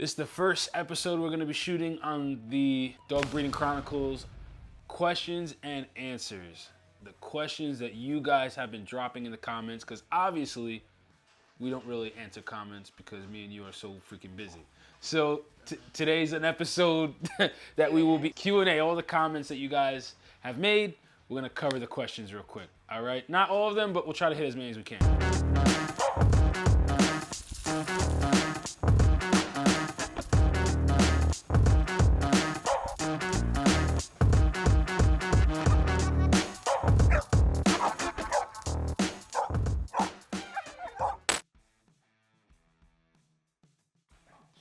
This is the first episode we're going to be shooting on the Dog Breeding Chronicles questions and answers. The questions that you guys have been dropping in the comments, because obviously we don't really answer comments because me and you are so freaking busy. So today's an episode that we will be Q&A, all the comments that you guys have made. We're going to cover the questions real quick, all right? Not all of them, but we'll try to hit as many as we can.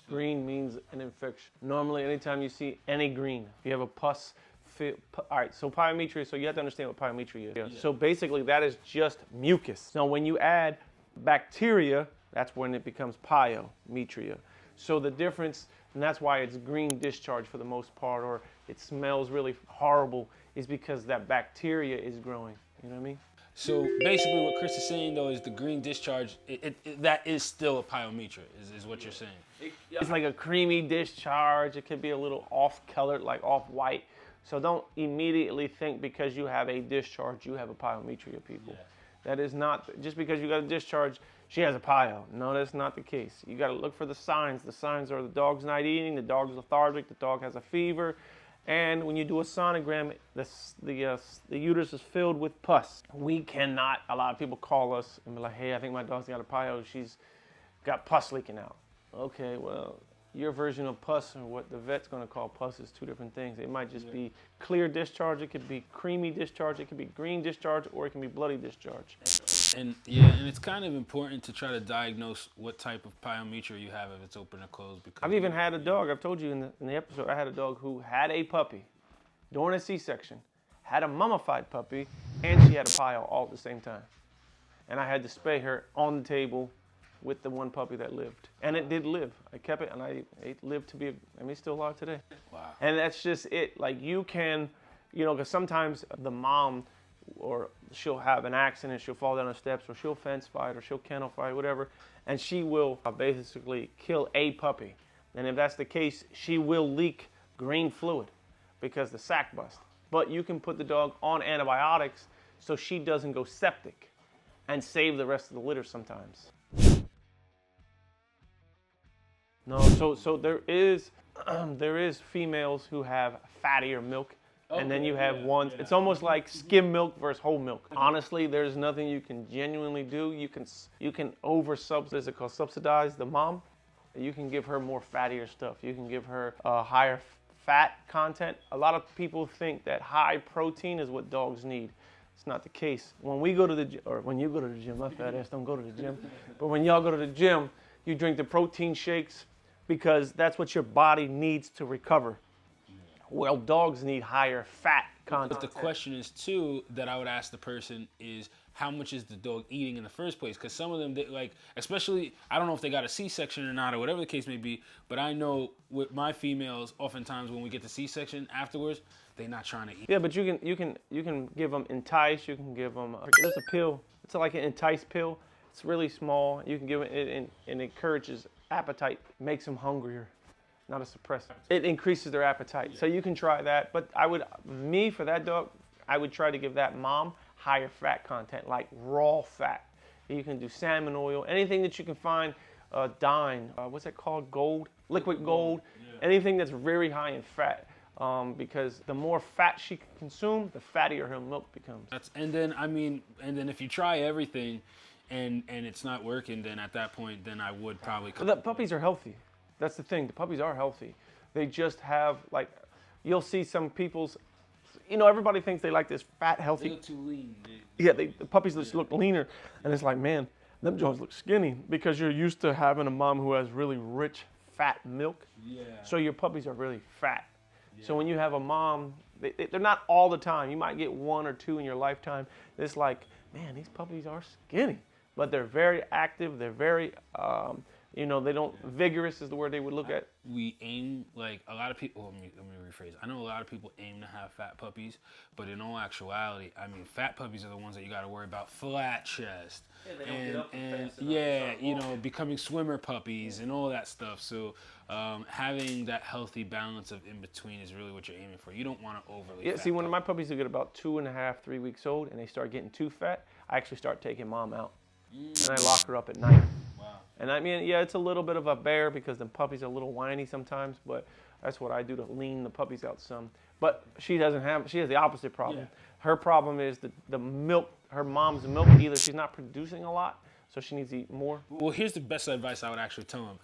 Green means an infection. Normally, anytime you see any green, if you have a pus, all right, so pyometra, so you have to understand what pyometra is. Yeah. So basically, that is just mucus. Now, when you add bacteria, that's when it becomes pyometria. So the difference, and that's why it's green discharge for the most part, or it smells really horrible, is because that bacteria is growing. You know what I mean? So basically what Chris is saying though is the green discharge, that is still a pyometra, is what you're saying. It's like a creamy discharge. It could be a little off-colored, like off-white. So don't immediately think because you have a discharge, you have a pyometria, people. Yeah. That is not, just because you got a discharge, she has a pyo. No, that's not the case. You got to look for the signs. The signs are the dog's not eating, the dog's lethargic, the dog has a fever. And when you do a sonogram, the uterus is filled with pus. We cannot, a lot of people call us and be like, hey, I think my dog's got a pyo, she's got pus leaking out. Okay, well, your version of pus or what the vet's gonna call pus is two different things. It might just be clear discharge, it could be creamy discharge, it could be green discharge, or it can be bloody discharge. And and it's kind of important to try to diagnose what type of pyometra you have if it's open or closed. Because I've even had a dog, I've told you in the episode, I had a dog who had a puppy during a C-section, had a mummified puppy, and she had a pyo all at the same time. And I had to spay her on the table with the one puppy that lived. And it did live. I kept it, and it lived to be, he's still alive today. Wow. And that's just it. Like, you can, because sometimes the mom, or she'll have an accident, she'll fall down the steps, or she'll fence fight, or she'll kennel fight, whatever, and she will basically kill a puppy. And if that's the case, she will leak green fluid because the sac bust. But you can put the dog on antibiotics so she doesn't go septic and save the rest of the litter sometimes. No, so there is females who have fattier milk, and then you have ones. It's almost like skim milk versus whole milk. Honestly, there's nothing you can genuinely do. You can subsidize the mom. You can give her more fattier stuff. You can give her higher fat content. A lot of people think that high protein is what dogs need. It's not the case. When we go to the gym, or when you go to the gym, my fat ass don't go to the gym, but when y'all go to the gym, you drink the protein shakes because that's what your body needs to recover. Well, dogs need higher fat content. But the question is too that I would ask the person is, how much is the dog eating in the first place? Because some of them, especially, I don't know if they got a C-section or not, or whatever the case may be, but I know with my females, oftentimes when we get the C-section afterwards, they're not trying to eat. Yeah, but you can give them Entice. You can give them. There's a pill. It's like an Entice pill. It's really small. You can give it, and it encourages appetite, makes them hungrier, not a suppressant. It increases their appetite. So you can try that. But for that dog, I would try to give that mom higher fat content, like raw fat. You can do salmon oil, anything that you can find, Dine, what's that called? Gold, liquid gold, anything that's very high in fat. Because the more fat she can consume, the fattier her milk becomes. And then if you try everything and it's not working, then at that point, then I would probably... The puppies are healthy. That's the thing. The puppies are healthy. They just have, like, you'll see some people's, everybody thinks they like this fat, healthy. They look too lean. The puppies just look leaner. And it's like, man, them joints look skinny because you're used to having a mom who has really rich, fat milk. Yeah. So your puppies are really fat. Yeah. So when you have a mom, they're not all the time. You might get one or two in your lifetime. It's like, man, these puppies are skinny. But they're very active. They're very, You know, they don't, vigorous is the word they would look at. We aim, like a lot of people, let me rephrase. I know a lot of people aim to have fat puppies, but in all actuality, I mean, fat puppies are the ones that you got to worry about flat chest. Yeah, they don't get up fast enough to yeah, start you know, walking. becoming swimmer puppies and all that stuff. So having that healthy balance of in between is really what you're aiming for. You don't want to overly Yeah, fat see, when puppy. my puppies get about 2.5, 3 weeks old and they start getting too fat, I actually start taking mom out. And I lock her up at night. Wow. And I mean, yeah, it's a little bit of a bear because the puppies are a little whiny sometimes, but that's what I do to lean the puppies out some. But she has the opposite problem. Yeah. Her problem is the milk, her mom's milk, either she's not producing a lot, so she needs to eat more. Well, here's the best advice I would actually tell them.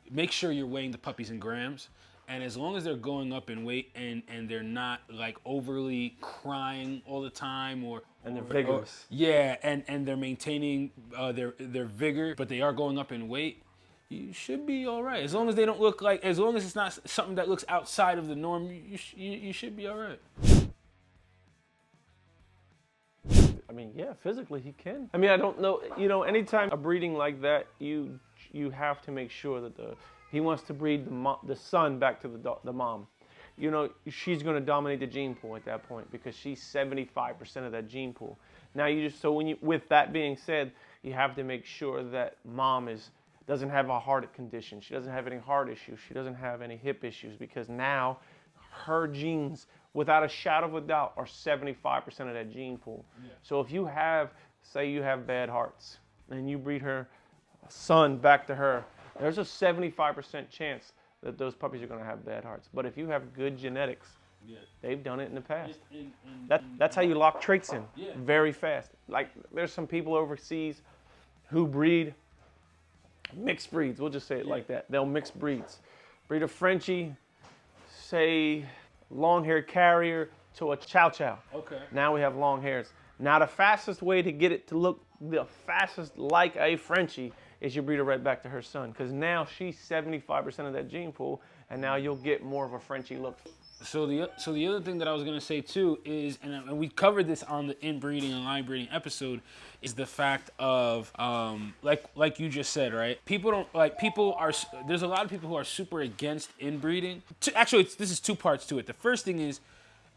Make sure you're weighing the puppies in grams. And as long as they're going up in weight and they're not like overly crying all the time And they're vigorous. Yeah, and they're maintaining their vigor, but they are going up in weight, you should be all right. As long as they don't look like, as long as it's not something that looks outside of the norm, you should be all right. I mean, yeah, physically he can. I mean, I don't know, you know, anytime a breeding like that, you have to make sure that he wants to breed the son back to the mom. You know, she's going to dominate the gene pool at that point because she's 75% of that gene pool. Now with that being said, you have to make sure that mom doesn't have a heart condition. She doesn't have any heart issues. She doesn't have any hip issues because now her genes, without a shadow of a doubt, are 75% of that gene pool. Yeah. So if you say you have bad hearts and you breed her son back to her, there's a 75% chance that those puppies are going to have bad hearts. But if you have good genetics, yeah, they've done it in the past. That's how you lock traits in, yeah, very fast. Like there's some people overseas who breed mixed breeds. We'll just say it, yeah, like that. They'll mix breeds. Breed a Frenchie, say long-haired carrier to a chow chow. Okay. Now we have long hairs. Now the fastest way to get it to look the fastest like a Frenchie is you breed her right back to her son, because now she's 75% of that gene pool, and now you'll get more of a Frenchie look. So the other thing that I was gonna say too is, and we covered this on the inbreeding and line breeding episode, is the fact of like you just said, right? There's a lot of people who are super against inbreeding. Actually, this is two parts to it. The first thing is,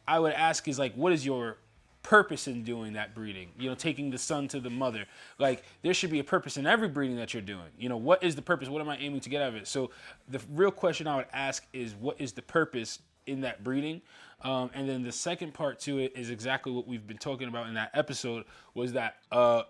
I would ask is like, what is your purpose in doing that breeding? You know, taking the son to the mother. Like, there should be a purpose in every breeding that you're doing. You know, what is the purpose? What am I aiming to get out of it? So the real question I would ask is, what is the purpose in that breeding? And then the second part to it is exactly what we've been talking about in that episode, was that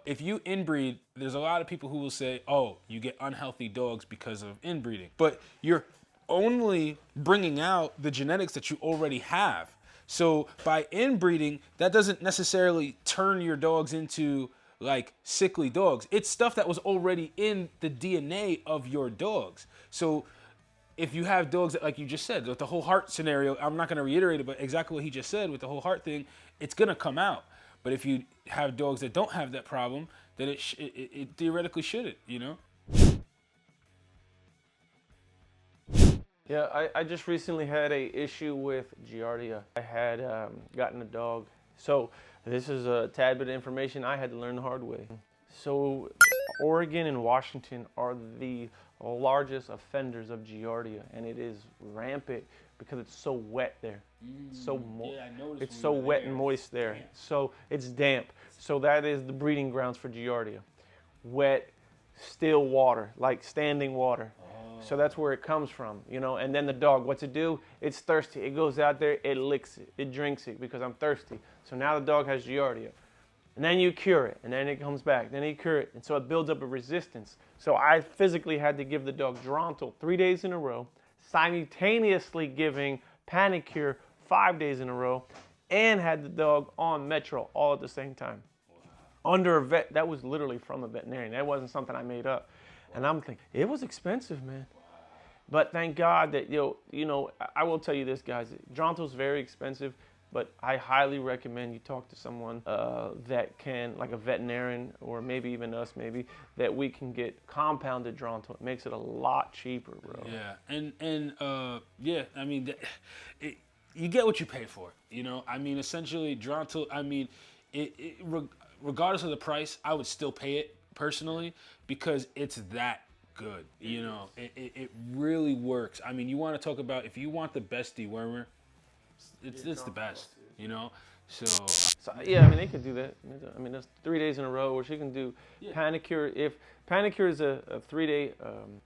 if you inbreed, there's a lot of people who will say, oh, you get unhealthy dogs because of inbreeding. But you're only bringing out the genetics that you already have. So by inbreeding, that doesn't necessarily turn your dogs into like sickly dogs. It's stuff that was already in the DNA of your dogs. So if you have dogs that, like you just said, with the whole heart scenario, I'm not going to reiterate it, but exactly what he just said with the whole heart thing, it's going to come out. But if you have dogs that don't have that problem, then it theoretically shouldn't, you know? Yeah, I just recently had a issue with Giardia. I had gotten a dog. So this is a tad bit of information I had to learn the hard way. So Oregon and Washington are the largest offenders of Giardia, and it is rampant because it's so wet there. It's so it's so wet and moist there. Damp. So it's damp. So that is the breeding grounds for Giardia. Wet, still water, like standing water. So that's where it comes from, you know. And then the dog, what's it do? It's thirsty. It goes out there, it licks it, it drinks it because I'm thirsty. So now the dog has Giardia. And then you cure it, and then it comes back. Then you cure it, and so it builds up a resistance. So I physically had to give the dog Drontal 3 days in a row, simultaneously giving Panicure 5 days in a row, and had the dog on Metro all at the same time. Wow. Under a vet. That was literally from a veterinarian. That wasn't something I made up. And I'm thinking, it was expensive, man. But thank God that, you know, I will tell you this, guys. Drontal's very expensive, but I highly recommend you talk to someone that can, like a veterinarian, or maybe even us, maybe, that we can get compounded Drontal. It makes it a lot cheaper, bro. Yeah, yeah, I mean, you get what you pay for, you know? I mean, essentially, Drontal, I mean, regardless of the price, I would still pay it personally, because it's that good. You know, it really works. I mean, you want to talk about, if you want the best dewormer, it's the best, you know? So yeah, I mean, they could do that. I mean, that's 3 days in a row, or she can do Panicure. If Panicure is a 3-day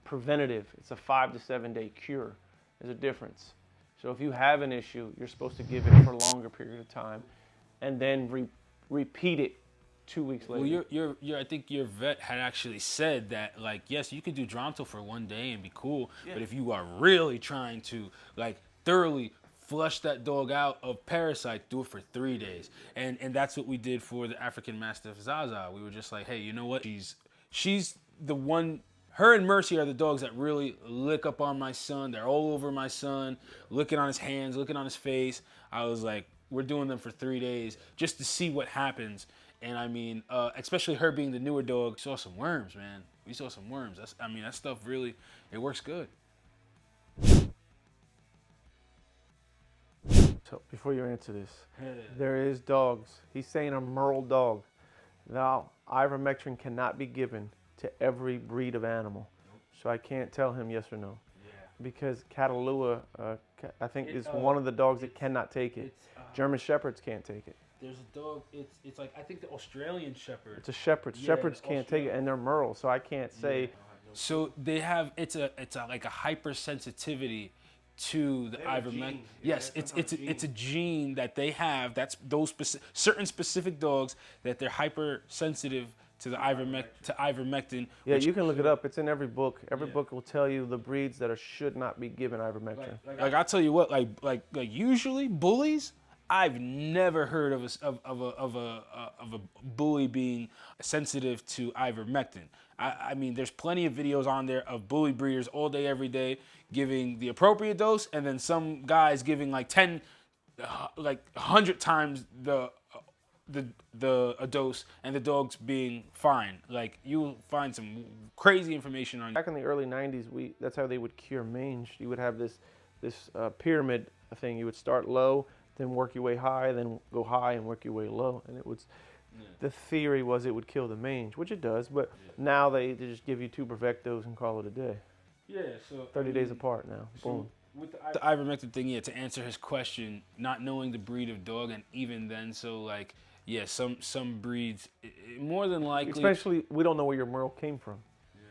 preventative, it's a 5 to 7 day cure. There's a difference. So if you have an issue, you're supposed to give it for a longer period of time, and then repeat it 2 weeks later. Well, I think your vet had actually said that, like, yes, you could do Dronto for 1 day and be cool, but if you are really trying to, like, thoroughly flush that dog out of parasites, do it for 3 days. And that's what we did for the African Mastiff Zaza. We were just like, hey, you know what? She's the one. Her and Mercy are the dogs that really lick up on my son. They're all over my son, licking on his hands, licking on his face. I was like, we're doing them for 3 days just to see what happens. And I mean, especially her being the newer dog, we saw some worms, man. We saw some worms. That stuff really, it works good. So before you answer this, there is dogs. He's saying a Merle dog. Now, ivermectin cannot be given to every breed of animal. So I can't tell him yes or no. Yeah. Because Catalua, I think, is one of the dogs that cannot take it. German Shepherds can't take it. There's a dog, it's like, I think the Australian Shepherd. It's a Shepherd. Yeah, Shepherds can't take it, and they're Merle, so I can't say. Yeah. So they have, it's like a hypersensitivity to the ivermectin. Yes, it's a gene that they have. That's those certain specific dogs that they're hypersensitive to the ivermectin. Yeah, you can look it up. It's in every book. Every book will tell you the breeds that should not be given ivermectin. Like I'll tell you what, like usually bullies, I've never heard of a bully being sensitive to ivermectin. I mean, there's plenty of videos on there of bully breeders all day, every day, giving the appropriate dose, and then some guys giving like 100 times a dose, and the dog's being fine. Like, you'll find some crazy information on. Back in the early '90s, that's how they would cure mange. You would have this pyramid thing. You would start low, then work your way high, then go high and work your way low, and it was. The theory was it would kill the mange, which it does, but now they just give you 2 Bravectos and call it a day. Yeah, so 30 days apart now. Boom. With the ivermectin thing, to answer his question, not knowing the breed of dog, and even then, so like, yeah, some breeds, more than likely. Especially, we don't know where your Merle came from. Yeah.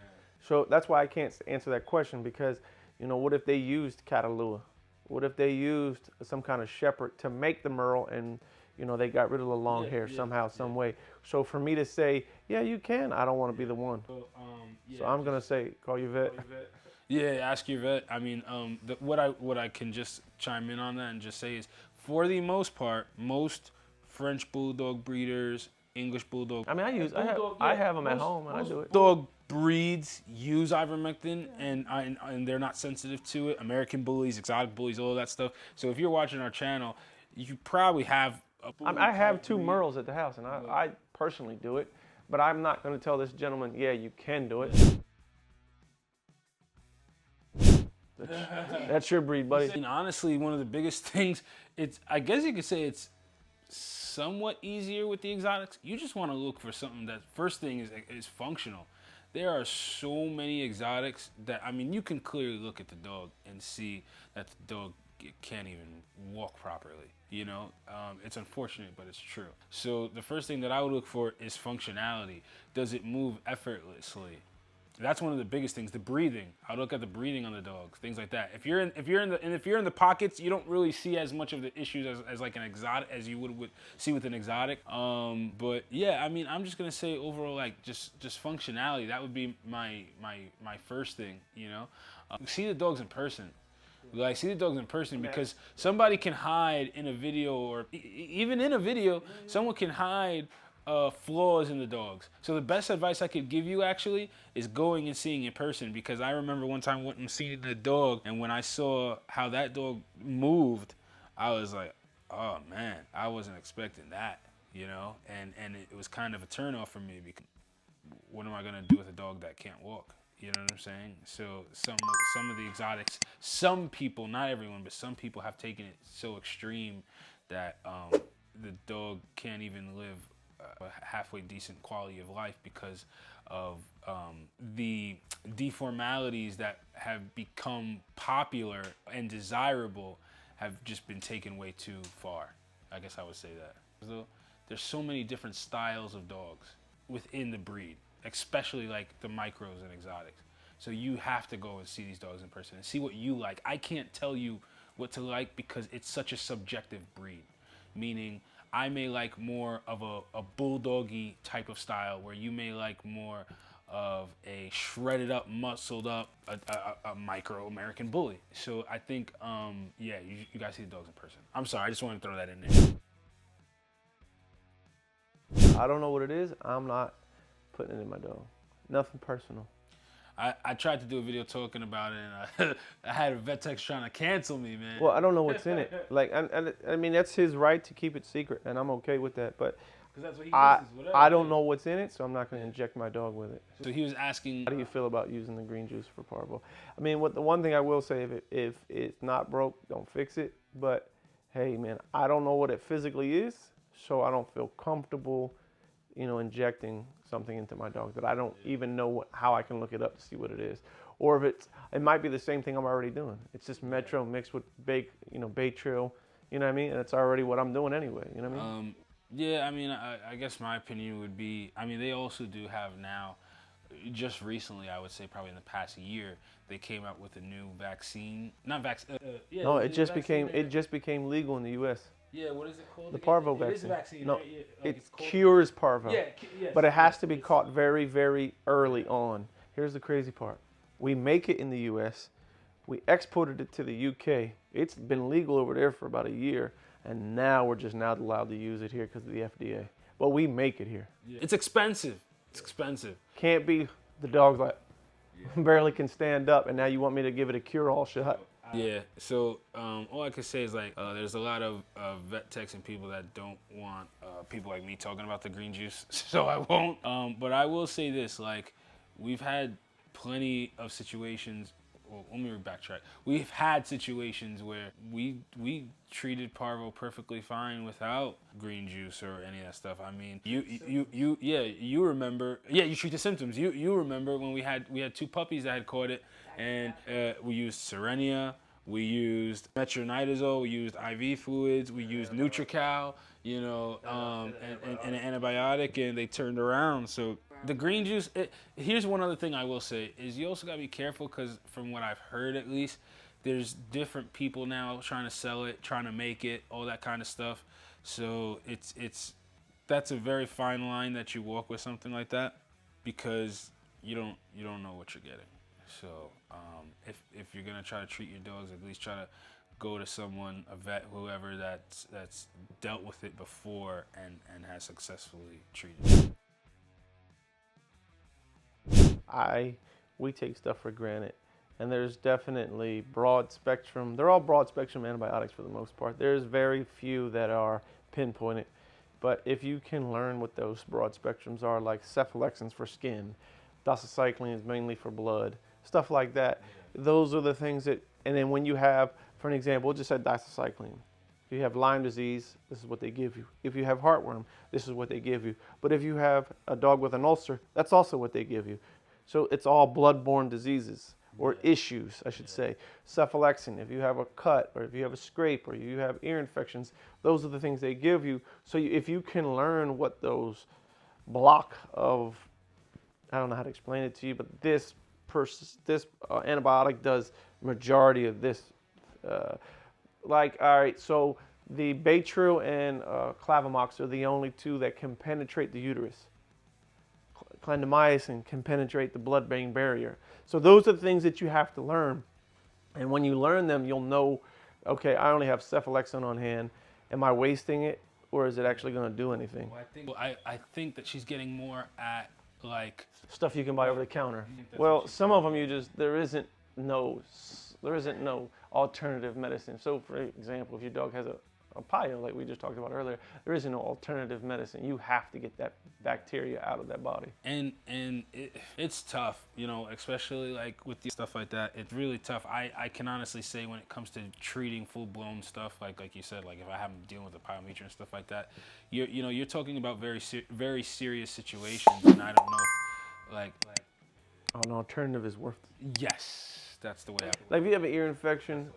So that's why I can't answer that question, because, what if they used Catalua? What if they used some kind of Shepherd to make the Merle, and they got rid of the long hair somehow, some way. So for me to say, yeah, you can, I don't want to be the one. So I'm gonna say, call your vet. Yeah, ask your vet. I mean, what I can just chime in on that and just say is, for the most part, most French Bulldog breeders, English Bulldog. I mean, I have them at home and I do it. Dog breeds use ivermectin, and they're not sensitive to it. American bullies, exotic bullies, all that stuff. So if you're watching our channel, you probably have. I have 2 Merles at the house, and I personally do it, but I'm not going to tell this gentleman, yeah, you can do it. That's your breed, buddy. And honestly, one of the biggest things, I guess you could say it's somewhat easier with the exotics. You just want to look for something that, first thing, is functional. There are so many exotics that, I mean, you can clearly look at the dog and see that the dog can't even walk properly. It's unfortunate, but it's true. So the first thing that I would look for is functionality. Does it move effortlessly? That's one of the biggest things. The breathing. I look at the breathing on the dogs, things like that. If you're in the pockets, you don't really see as much of the issues as like an exotic as you would see with an exotic. But yeah, I mean, I'm just gonna say overall, like, just functionality. That would be my first thing. See the dogs in person. Like, see the dogs in person, because somebody can hide in a video, or even in a video, someone can hide flaws in the dogs. So the best advice I could give you actually is going and seeing in person, because I remember one time I went and seeing the dog, and when I saw how that dog moved, I was like, oh man, I wasn't expecting that, and it was kind of a turnoff for me, because what am I gonna do with a dog that can't walk? You know what I'm saying? So some of the exotics, some people, not everyone, but some people have taken it so extreme that the dog can't even live a halfway decent quality of life because the deformalities that have become popular and desirable have just been taken way too far. I guess I would say that. So there's so many different styles of dogs within the breed, especially like the micros and exotics. So you have to go and see these dogs in person and see what you like. I can't tell you what to like because it's such a subjective breed. Meaning, I may like more of a bulldoggy type of style, where you may like more of a shredded up, muscled up, a micro American bully. So I think, yeah, you guys see the dogs in person. I'm sorry, I just wanted to throw that in there. I don't know what it is. I'm not putting it in my dog. Nothing personal. I tried to do a video talking about it, and I had a vet tech trying to cancel me, man. Well, I don't know what's in it. Like, I mean, that's his right to keep it secret, and I'm okay with that. But that's what he I don't know what's in it, so I'm not going to inject my dog with it. So he was asking, how do you feel about using the green juice for parvo? I mean, the one thing I will say, if it's not broke, don't fix it. But hey, man, I don't know what it physically is, so I don't feel comfortable, injecting something into my dog that I don't even know how I can look it up to see what it is. Or if it might be the same thing I'm already doing. It's just Metro mixed with Baytril, you know what I mean? And it's already what I'm doing anyway, you know what I mean? Yeah, I mean, I guess my opinion would be, I mean, they also do have now, just recently, I would say probably in the past year, they came out with a new vaccine. Not vaccine. Yeah, no, it just became legal in the U.S. Yeah, what is it called? The parvo vaccine. vaccine. It is a vaccine, no, right? Yeah, like it cures parvo. Yeah, yes, but it has to be caught very, very early on. Here's the crazy part. We make it in the U.S. We exported it to the U.K. It's been legal over there for about a year, and now we're just not allowed to use it here because of the FDA. But we make it here. Yeah. It's expensive. It's expensive. Can't be the dog's like, barely can stand up, and now you want me to give it a cure-all shot. Yeah, so all I can say is like there's a lot of vet techs and people that don't want people like me talking about the green juice, so I won't. But I will say this, like, we've had plenty of situations. Well, let me backtrack. We've had situations where we treated parvo perfectly fine without green juice or any of that stuff. I mean, you remember? Yeah, you treat the symptoms. You remember when we had 2 puppies that had caught it, and we used Serenia, we used metronidazole, we used IV fluids, we used Nutrical, and an antibiotic, and they turned around. So the green juice, here's one other thing I will say, is you also gotta be careful, because from what I've heard at least, there's different people now trying to sell it, trying to make it, all that kind of stuff. So that's a very fine line that you walk with something like that, because you don't know what you're getting. So if you're gonna try to treat your dogs, at least try to go to someone, a vet, whoever that's dealt with it before and has successfully treated it. We take stuff for granted, and there's definitely broad spectrum. They're all broad spectrum antibiotics for the most part. There's very few that are pinpointed, but if you can learn what those broad spectrums are, like cephalexins for skin, doxycycline is mainly for blood, stuff like that. Those are the things that, and then when you have, for an example, we'll just say doxycycline. If you have Lyme disease, this is what they give you. If you have heartworm, this is what they give you. But if you have a dog with an ulcer, that's also what they give you. So it's all blood-borne diseases, or issues, I should say. Cephalexin, if you have a cut, or if you have a scrape, or you have ear infections, those are the things they give you. So if you can learn what those block of, I don't know how to explain it to you, but this antibiotic does majority of this. All right, so the Baytril and Clavamox are the only 2 that can penetrate the uterus. Clindamycin can penetrate the blood-brain barrier. So those are the things that you have to learn. And when you learn them, you'll know, okay, I only have cephalexin on hand. Am I wasting it, or is it actually going to do anything? I think that she's getting more at, like, stuff you can buy over the counter. Well, some of them there isn't no alternative medicine. So, for example, if your dog has a pyo, like we just talked about earlier, there isn't no alternative medicine. You have to get that bacteria out of that body. And it's tough, especially like with the stuff like that. It's really tough. I can honestly say when it comes to treating full-blown stuff, like you said, like if I haven't dealing with the pyometra and stuff like that, you're talking about very serious situations, and I don't know Like, Oh, an alternative is worth. yes, that's the way I. Like if you have an ear infection,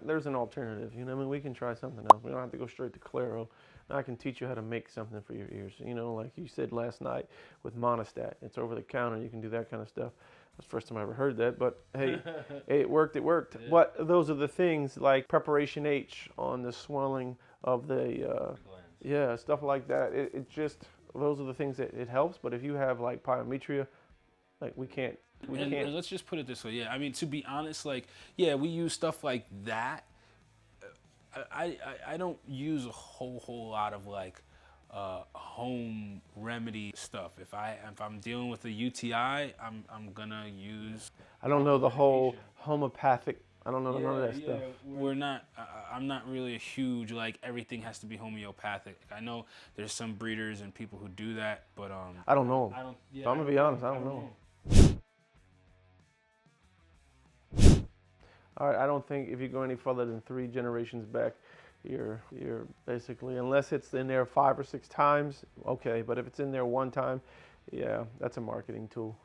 there's an alternative. You know what I mean? We can try something else. We don't have to go straight to Claro. I can teach you how to make something for your ears. You know, like you said last night with Monostat. It's over the counter. You can do that kind of stuff. That's the first time I ever heard that, but hey, it worked. It worked. Yeah. But those are the things like preparation H on the swelling of the, yeah, stuff like that. It just, those are the things that it helps. But if you have like pyometria, like we can't. And let's just put it this way. Yeah, I mean, to be honest, like, yeah, we use stuff like that. I don't use a whole lot of like home remedy stuff. If I'm dealing with a UTI, I'm gonna use. I don't know the whole homeopathic. I don't know none of that stuff. We're not. I'm not really a huge like everything has to be homeopathic. I know there's some breeders and people who do that, but I don't know. I don't. Yeah, So I'm gonna be honest. I don't know. All right, I don't think if you go any further than 3 generations back, you're basically, unless it's in there 5 or 6 times, okay. But if it's in there 1 time, yeah, that's a marketing tool.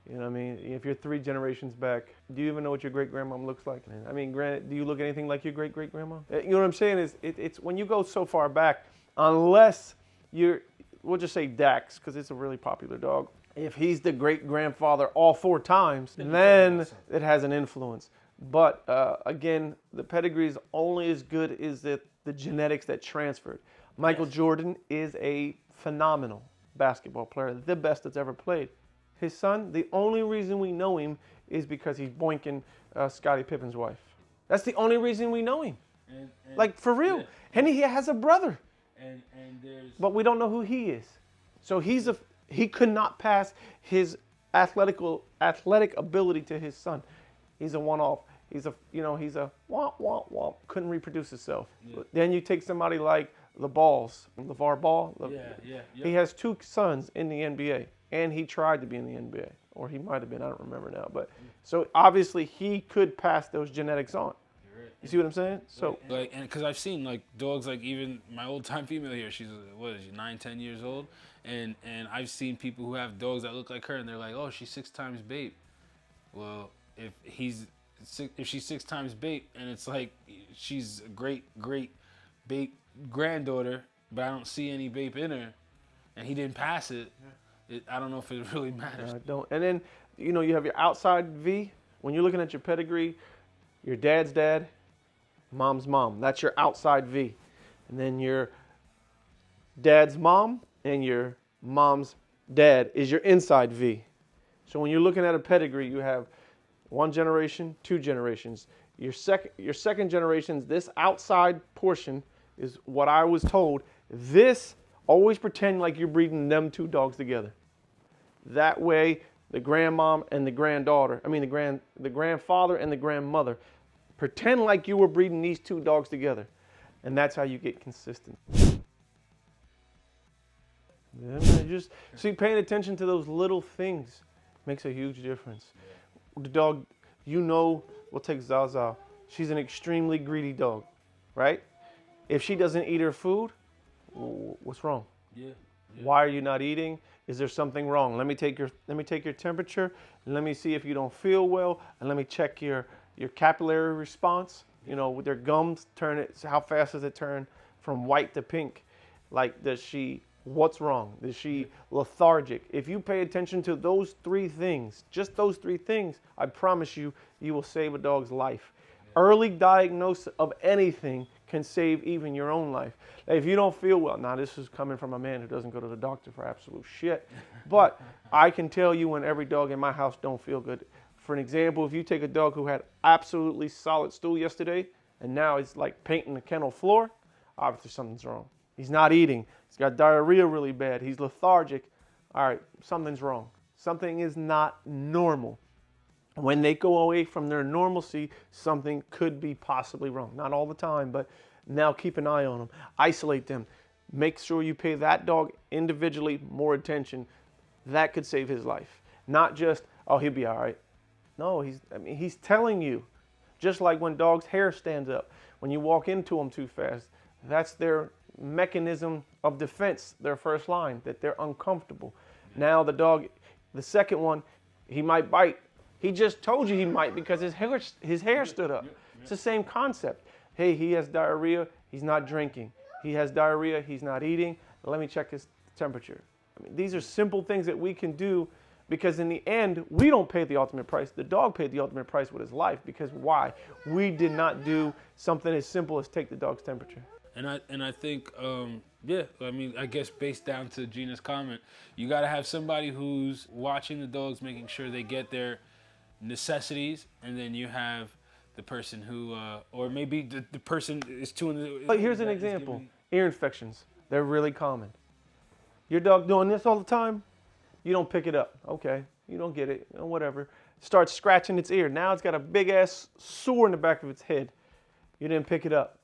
You know what I mean? If you're 3 generations back, do you even know what your great-grandmom looks like? I mean, granted, do you look anything like your great-great-grandma? You know what I'm saying is, it's when you go so far back, unless we'll just say Dax, because it's a really popular dog. If he's the great-grandfather all 4 times, then it has an influence. But again, the pedigree is only as good as the genetics that transferred. Michael Jordan is a phenomenal basketball player, the best that's ever played. His son, the only reason we know him is because he's boinking Scottie Pippen's wife. That's the only reason we know him. And like, for real. Yeah. And he has a brother. And there's. But we don't know who he is. So he could not pass his athletic ability to his son. He's a one-off. He's a womp, womp, womp. Couldn't reproduce himself. Yeah. Then you take somebody like LeVar Ball. Yeah. He has 2 sons in the NBA, and he tried to be in the NBA, or he might have been. I don't remember now. But so obviously he could pass those genetics on. You see what I'm saying? So like, and because I've seen like dogs, like even my old-time female here, she's 9, 10 years old, and I've seen people who have dogs that look like her, and they're like, oh, she's 6 times bait. Well, if she's 6 times bait, and it's like she's a great bait granddaughter, but I don't see any bait in her, and he didn't pass it. I don't know if it really matters. I don't. And then you have your outside V. When you're looking at your pedigree, your dad's dad, mom's mom. That's your outside V. And then your dad's mom and your mom's dad is your inside V. So when you're looking at a pedigree, you have 1 generation, 2 generations. Your second generations, this outside portion is what I was told. This, always pretend like you're breeding them 2 dogs together. That way, the grandmom and the granddaughter, the grandfather and the grandmother, pretend like you were breeding these 2 dogs together. And that's how you get consistent. Then just paying attention to those little things makes a huge difference. The dog, we'll take Zaza. She's an extremely greedy dog, right? If she doesn't eat her food, what's wrong? Yeah. Why are you not eating? Is there something wrong? Let me take your temperature, and let me see if you don't feel well, and let me check your capillary response. With their gums, how fast does it turn from white to pink? Like, what's wrong? Is she lethargic? If you pay attention to those 3 things, just those 3 things, I promise you will save a dog's life. Yeah. Early diagnosis of anything can save even your own life. If you don't feel well, now this is coming from a man who doesn't go to the doctor for absolute shit, but I can tell you when every dog in my house don't feel good. For an example, if you take a dog who had absolutely solid stool yesterday, and now he's like painting the kennel floor, obviously something's wrong. He's not eating. He's got diarrhea really bad. He's lethargic. All right, something's wrong. Something is not normal. When they go away from their normalcy, something could be possibly wrong. Not all the time, but now keep an eye on them. Isolate them. Make sure you pay that dog individually more attention. That could save his life. Not just, oh, he'll be all right. No, he's telling you. Just like when dogs' hair stands up. When you walk into them too fast, that's their mechanism of defense, their first line, that they're uncomfortable. Now the dog The second one, he might bite. He just told you he might because his hair stood up. It's the same concept. Hey, he has diarrhea, he's not drinking. He has diarrhea, he's not eating. Let me check his temperature. I mean, these are simple things that we can do because in the end, we don't pay the ultimate price. The dog paid the ultimate price with his life because why? We did not do something as simple as take the dog's temperature. And I think, yeah, I mean, I guess based down to Gina's comment, you got to have somebody who's watching the dogs, making sure they get their necessities, and then you have the person who, or maybe the person is too in the... But here's an example. Ear infections. They're really common. Your dog doing this all the time, you don't pick it up. Okay, you don't get it, whatever. Starts scratching its ear. Now it's got a big-ass sore in the back of its head. You didn't pick it up.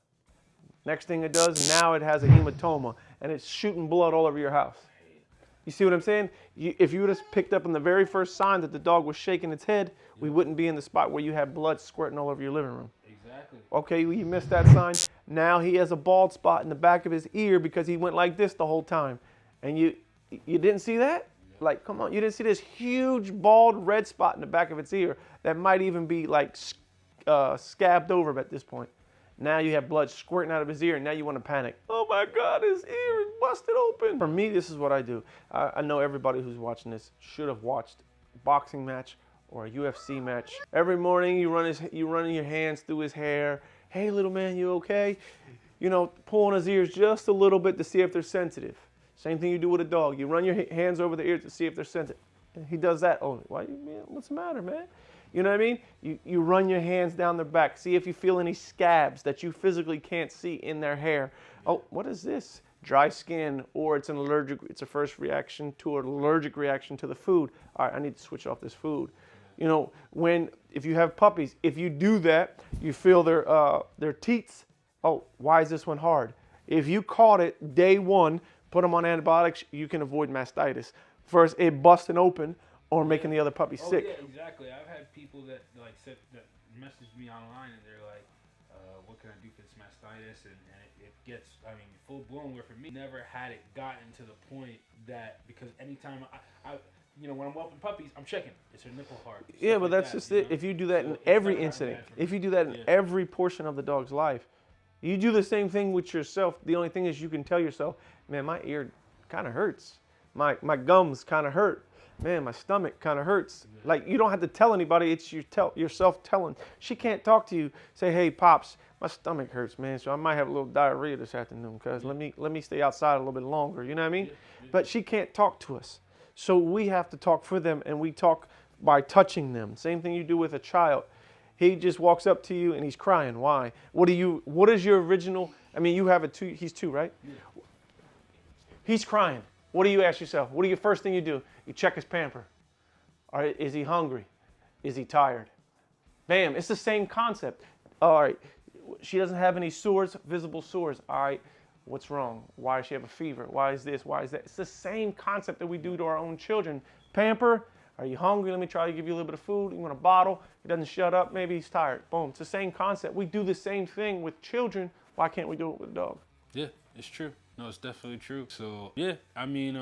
Next thing it does, now it has a hematoma, and it's shooting blood all over your house. You see what I'm saying? If you would have picked up on the very first sign that the dog was shaking its head, we wouldn't be in the spot where you had blood squirting all over your living room. Exactly. Okay, you missed that sign. Now he has a bald spot in the back of his ear because he went like this the whole time. And you didn't see that? Like, come on, you didn't see this huge bald red spot in the back of its ear that might even be like scabbed over at this point. Now you have blood squirting out of his ear, and now you want to panic. Oh my God, his ear is busted open. For me, this is what I do. I know everybody who's watching this should have watched a boxing match or a UFC match. Every morning you run your hands through his hair. Hey, little man, you okay? You know, pull on his ears just a little bit to see if they're sensitive. Same thing you do with a dog. You run your hands over the ears to see if they're sensitive. And he does that. Oh, why? Man, what's the matter, man? You know what I mean? You run your hands down their back. See if you feel any scabs that you physically can't see in their hair. Oh, what is this? Dry skin, or it's a first reaction to an allergic reaction to the food. All right, I need to switch off this food. You know, if you have puppies, if you do that, you feel their teats. Oh, why is this one hard? If you caught it day one, put them on antibiotics, you can avoid mastitis. First, it busting open or making the other puppy sick. Yeah, exactly. I've had people that that message me online and they're like, what can I do for this mastitis? And it gets, I mean, full blown. Where for me, never had it gotten to the point that, because anytime I you know, when I'm whelping puppies, I'm checking. Is her nipple hard? Yeah, but that's just it. If you do that in every incident, if you do that in every portion of the dog's life, you do the same thing with yourself. The only thing is you can tell yourself, man, my ear kind of hurts. My gums kind of hurt. Man, my stomach kind of hurts. Like, you don't have to tell anybody. It's yourself telling. She can't talk to you. Say, hey, Pops, my stomach hurts, man, so I might have a little diarrhea this afternoon because let me stay outside a little bit longer. You know what I mean? But she can't talk to us. So we have to talk for them, and we talk by touching them. Same thing you do with a child. He just walks up to you and he's crying. Why? What is your original? I mean, you have he's 2, right? Yeah. He's crying. What do you ask yourself? What do you first thing you do? You check his pamper. All right, is he hungry? Is he tired? Bam, it's the same concept. All right, she doesn't have any sores, visible sores. All right, what's wrong? Why does she have a fever? Why is this? Why is that? It's the same concept that we do to our own children. Pamper. Are you hungry? Let me try to give you a little bit of food. You want a bottle? He doesn't shut up. Maybe he's tired. Boom. It's the same concept. We do the same thing with children. Why can't we do it with a dog? Yeah, it's true. No, it's definitely true. So, yeah, I mean,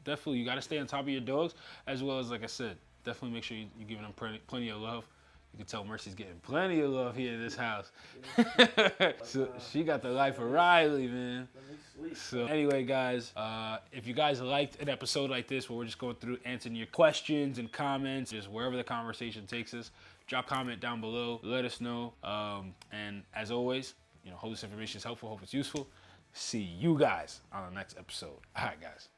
definitely you got to stay on top of your dogs, as well as, like I said, definitely make sure you're giving them plenty of love. You can tell Mercy's getting plenty of love here in this house. So she got the life of Riley, man. So anyway, guys, if you guys liked an episode like this where we're just going through answering your questions and comments, just wherever the conversation takes us, drop a comment down below. Let us know. And as always, you know, hope this information is helpful. Hope it's useful. See you guys on the next episode. All right, guys.